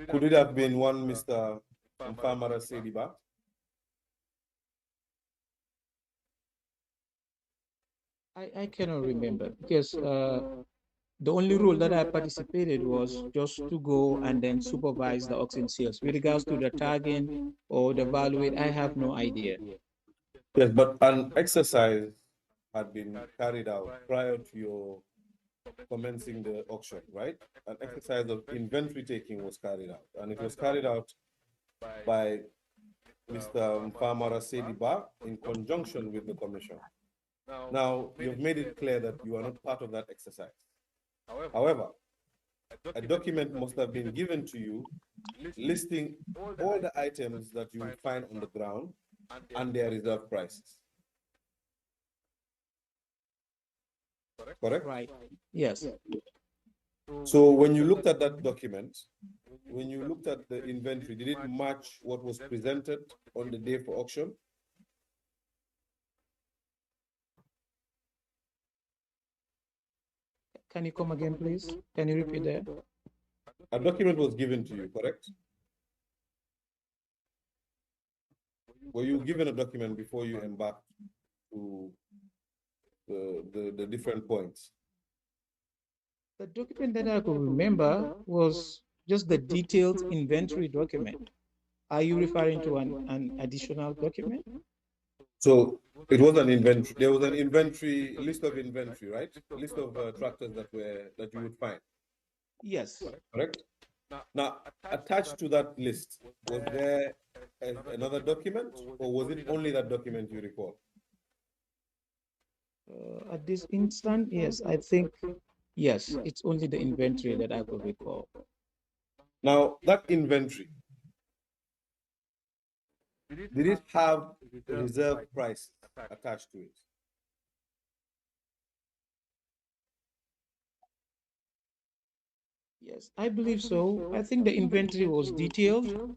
Could it have been one Mr. Mfamara Sediba? I cannot remember because the only role that I participated was just to go and then supervise the auction sales. With regards to the tagging or the value, I have no idea. Yes, but an exercise had been carried out prior to your commencing the auction, right? An exercise of inventory taking was carried out, and it was carried out by Mr. Mfamara Sediba in conjunction with the commission. Now, you've made it clear that you are not part of that exercise. However, a document must have been given to you listing all the items that you will find on the ground and their reserve prices. Correct? Right. Yes. So when you looked at that document, when you looked at the inventory, did it match what was presented on the day for auction? Can you come again, please? Can you repeat that? A document was given to you, correct? Were you given a document before you embarked to the different points? The document that I could remember was just the detailed inventory document. Are you referring to an additional document? So it was an inventory. There was an inventory list of inventory, right? List of tractors that you would find. Yes. Correct. Now, attached to that list, was there another document, or was it only that document you recall? At this instant, yes, I think, yes, it's only the inventory that I could recall. Now, that inventory, did it have reserve price attached to it? Yes, I believe so. I think the inventory was detailed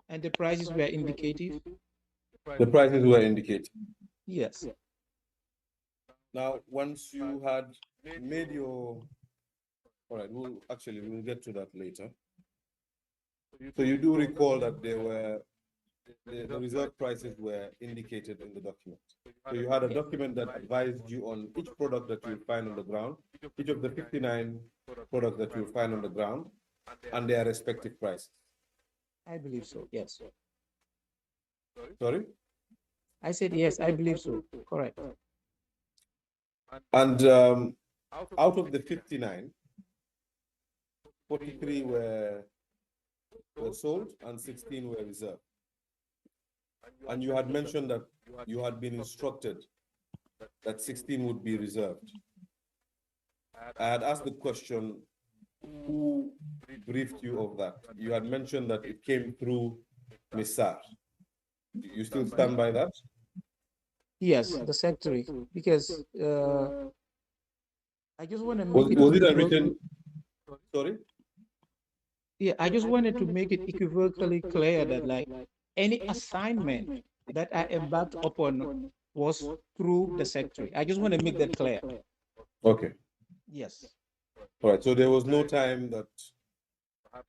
and the prices were indicative. The prices were indicated. Yes. Now, once you had made your, all right, we'll get to that later. So you do recall that there were, the reserve prices were indicated in the document. So you had a document that advised you on each product that you'll find on the ground, each of the 59 products that you'll find on the ground, and their respective prices. I believe so, yes. Sorry? I said yes, I believe so. Correct. And out of the 59, 43 were sold and 16 were reserved. And you had mentioned that you had been instructed that 16 would be reserved. I had asked the question, who briefed you of that? You had mentioned that it came through Ms. Sarr. You still stand by that? Yes, the secretary, because I just want to Was make it it a written, sorry? Yeah, I just wanted to make it equivocally clear that like any assignment that I embarked upon was through the secretary. I just want to make that clear. Okay. Yes. All right. So there was no time that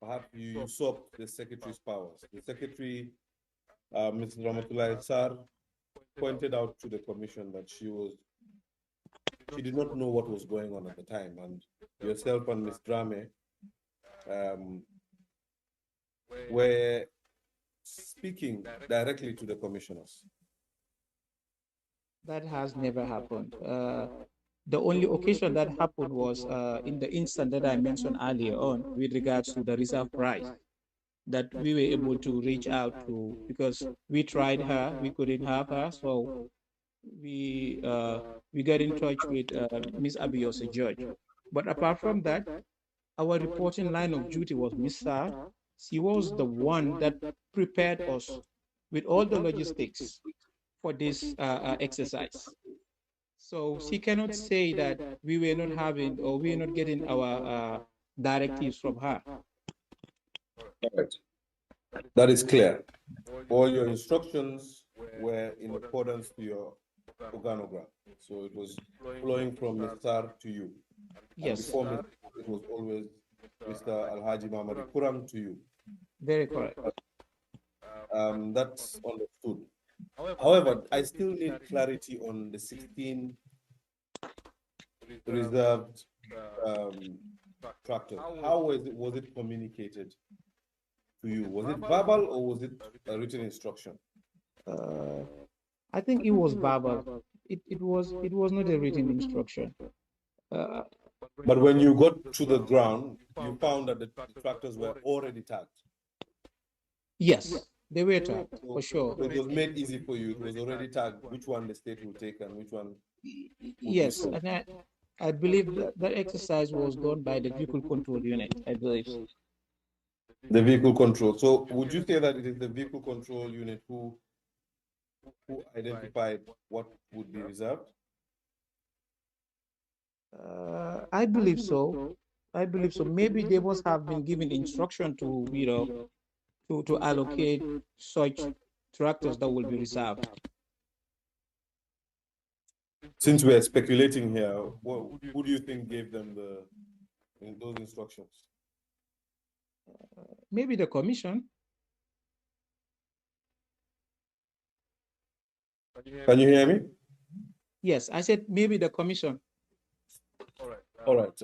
perhaps you usurped the secretary's powers. The secretary, Ms. Ramatullah Sarr, pointed out to the commission that she did not know what was going on at the time, and yourself and Ms. Drame were speaking directly to the commissioners. That has never happened. The only occasion that happened was in the instant that I mentioned earlier on with regards to the reserve price that we were able to reach out to, because we tried her, we couldn't have her, so we got in touch with Miss Abiose George. But apart from that, our reporting line of duty was Miss Sarr. She was the one that prepared us with all the logistics for this exercise. So she cannot say that we were not having or we are not getting our directives from her. All right. That is clear. All your instructions were in accordance to your organogram. So it was flowing from Mr. to you. Yes. And before Mr. it was always Mr. Alhaji Mamadi Kurang to you. Very correct. That's understood. However, I still need clarity on the 16 reserved tractors. How was it communicated to you? Was it verbal or was it a written instruction? I think it was verbal. It was not a written instruction. But when you got to the ground, you found that the tractors were already tagged. Yes, they were tagged, for sure. So it was made easy for you. It was already tagged which one the state will take and which one. Yes, and I believe that exercise was done by the vehicle control unit, I believe. The vehicle control. So would you say that it is the vehicle control unit who identified what would be reserved? I believe so. I believe so. Maybe they must have been given instruction to, to allocate such tractors that will be reserved. Since we're speculating here, who do you think gave them those instructions? Maybe the commission. Can you hear me? Yes, I said maybe the commission. All right.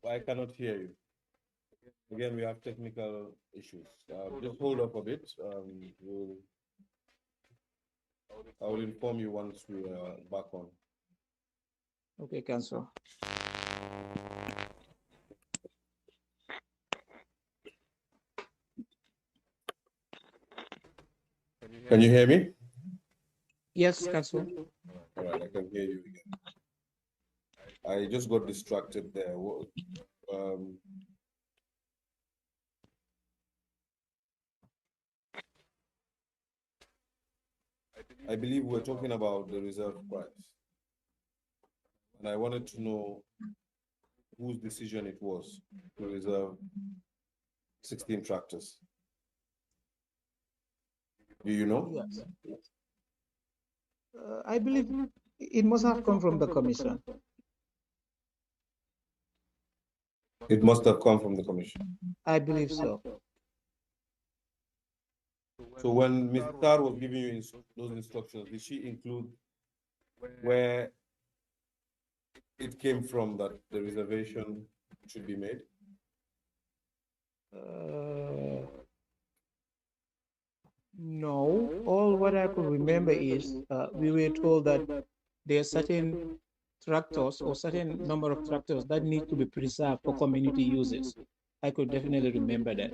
I cannot hear you. Again, we have technical issues. Just hold up a bit. I will inform you once we are back on. Okay, Council. Can you hear me? Yes, Council. All right, I can hear you again. I just got distracted there. I believe we're talking about the reserve price. And I wanted to know whose decision it was to reserve 16 tractors. Do you know? Yes. I believe it must have come from the commission. It must have come from the commission. I believe so. So when Ms. Tar was giving you those instructions, did she include where it came from that the reservation should be made? No, all what I could remember is we were told that there are certain tractors or certain number of tractors that need to be preserved for community uses. I could definitely remember that.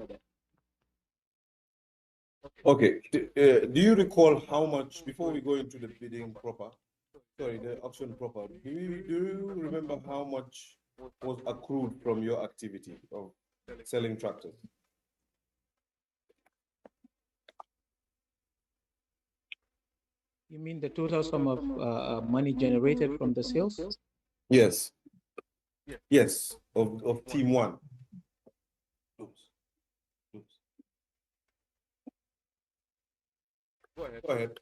Okay. Do you recall how much, before we go into the bidding proper, sorry, the auction proper, do you remember how much was accrued from your activity of selling tractors? You mean the total sum of money generated from the sales? Yes. Yes, of team one. Oops. Oops. Go ahead.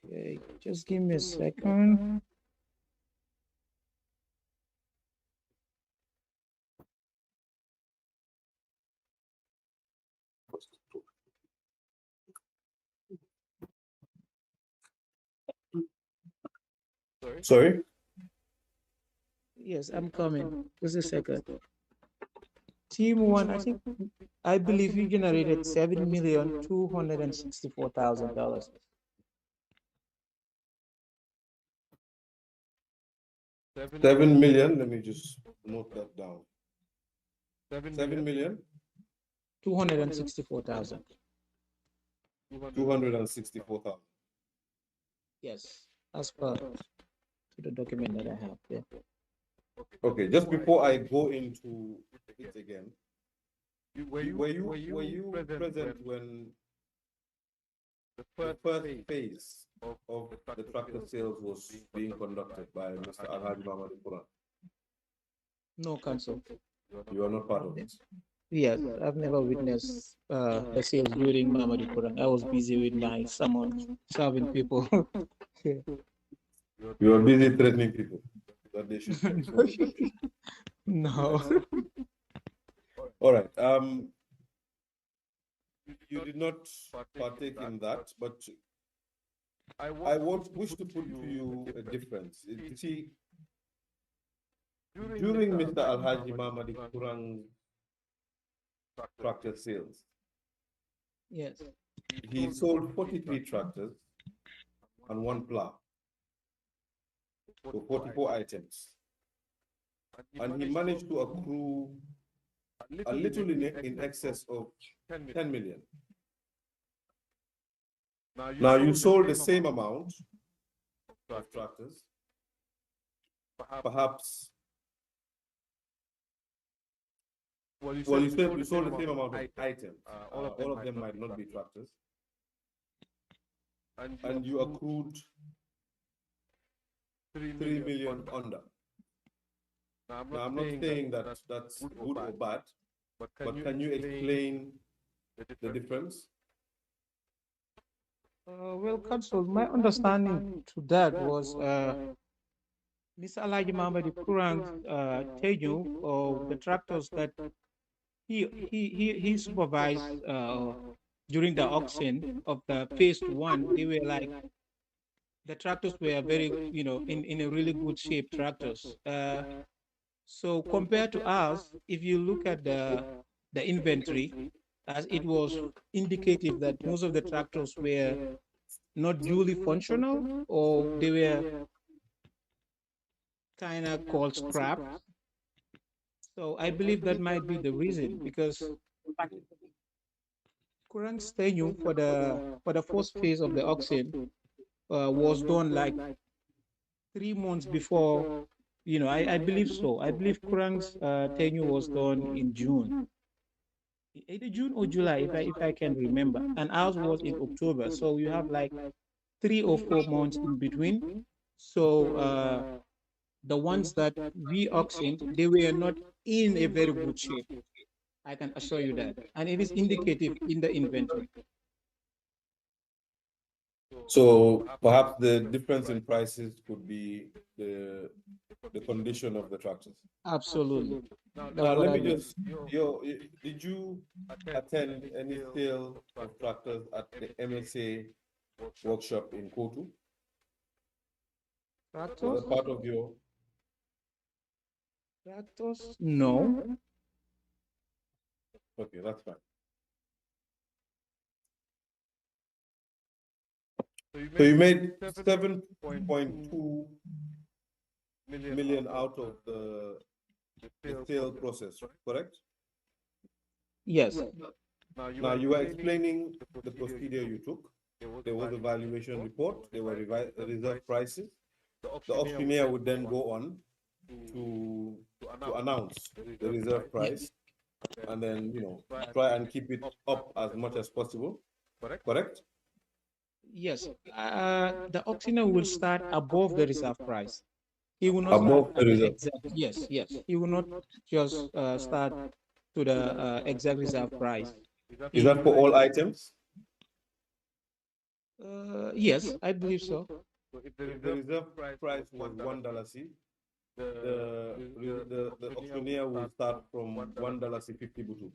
Okay, just give me a second. Sorry? Yes, I'm coming. Just a second. Team one, I believe you generated $7,264,000. 7 million. Let me just note that down. 7 million 264,000. 264,000. Yes, as per to the document that I have there. Okay, just before I go into it again, were you present when the first phase of the tractor sales was being conducted by Mr. Alhaji Muhammad Quran? No, counsel. You are not part of it. Yes, I've never witnessed the sales during Muhammad Quran. I was busy with my sermon, serving people. You are busy threatening people that they should. No. All right. You did not partake in that, but I wish to put to you a difference. You see, during Mr. Alhaji Muhammad Quran's tractor sales, Yes. he sold 43 tractors and one plow, so 44 items. And he managed to accrue a little in excess of 10 million. Now you sold the same amount of tractors, perhaps. Well, you sold the same amount of items. All of them might not be tractors. And you accrued 3 million under. Now, I'm not saying that that's good or bad, but can you explain the difference? Well, counsel, my understanding to that was Mr. Alhaji Muhammad Kurang's tenure or the tractors that he supervised during the auction of the phase one. They were like the tractors were very, in a really good shape tractors. So compared to us, if you look at the inventory, as it was indicative that most of the tractors were not duly functional or they were kind of called scrap. So I believe that might be the reason because current tenure for the first phase of the auction was done like 3 months before. I believe so. I believe Kurang's tenure was done in June. either June or July, if I can remember. And ours was in October. So you have like 3 or 4 months in between. So the ones that we auctioned, they were not in a very good shape. I can assure you that. And it is indicative in the inventory. So perhaps the difference in prices could be the condition of the tractors. Absolutely. Now, That's what let I me believe. just, did you attend any sale of tractors at the MSA workshop in Kotu? Was Tractors? that part of your? Tractors? No. Okay, that's fine. So you made 7.2 million out of the sale process, correct? Yes. Now you were explaining the procedure you took. There was a valuation report. There were reserve prices. The auctioneer would then go on to announce the reserve price, and then try and keep it up as much as possible. Correct? Yes. The auctioneer will start above the reserve price. He will not start Above the at the reserve. exact. Yes, yes. He will not just start to the exact reserve price. Is that for all items? Yes, I believe so. So if the reserve price was $1 C, the auctioneer will start from $1 C 50 butus.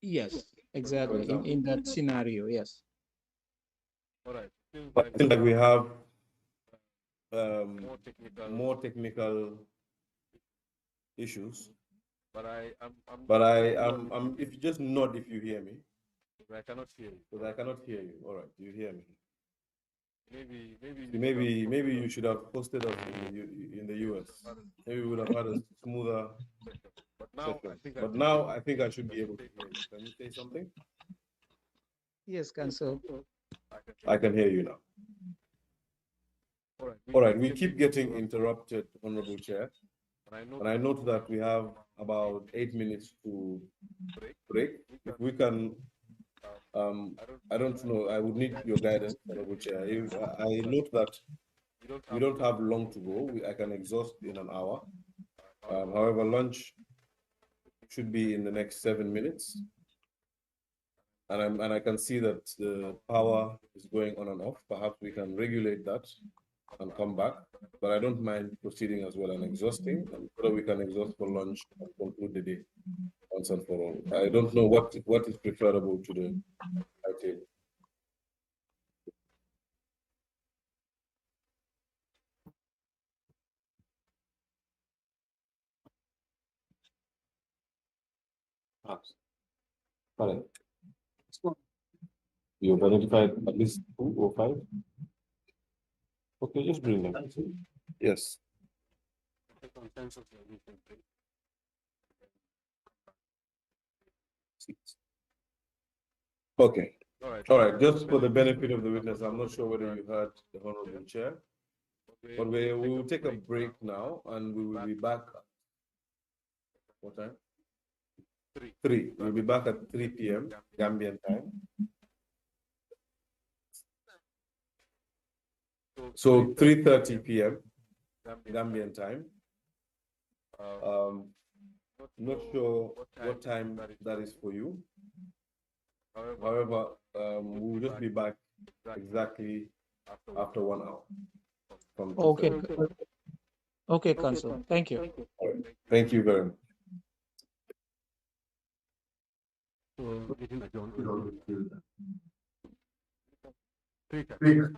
Yes, For exactly. In example. that scenario, yes. But it seems like we have more technical issues. But if you just nod if you hear me. Because I cannot hear you. All right, you hear me. Maybe you should have posted us in the US. Maybe we would have had a smoother session. But now I think I should be able to hear you. Can you say something? Yes, Council. I can hear you now. All right, we keep getting interrupted, Honorable Chair. And I note that we have about 8 minutes to break. If we can, I don't know, I would need your guidance, Honorable Chair. I note that we don't have long to go. I can exhaust in an hour. However, lunch should be in the next 7 minutes. And I can see that the power is going on and off. Perhaps we can regulate that and come back. But I don't mind proceeding as well and exhausting, and so we can exhaust for lunch and conclude the day once and for all. I don't know what is preferable to the timetable. Correct. You've identified at least 2 or 5? Okay, just bring them. Yes. Okay. All right. Just for the benefit of the witness, I'm not sure whether you heard the Honorable Chair, but we will take a break now and we will be back. What time? 3. We'll be back at 3 p.m. Gambian time. So 3:30 p.m. Gambian time. Not sure what time that is for you. However, we'll just be back exactly after 1 hour. From Okay. Okay, Council. Thank you. All right. Thank you very much. So, meeting adjourned. 3:30.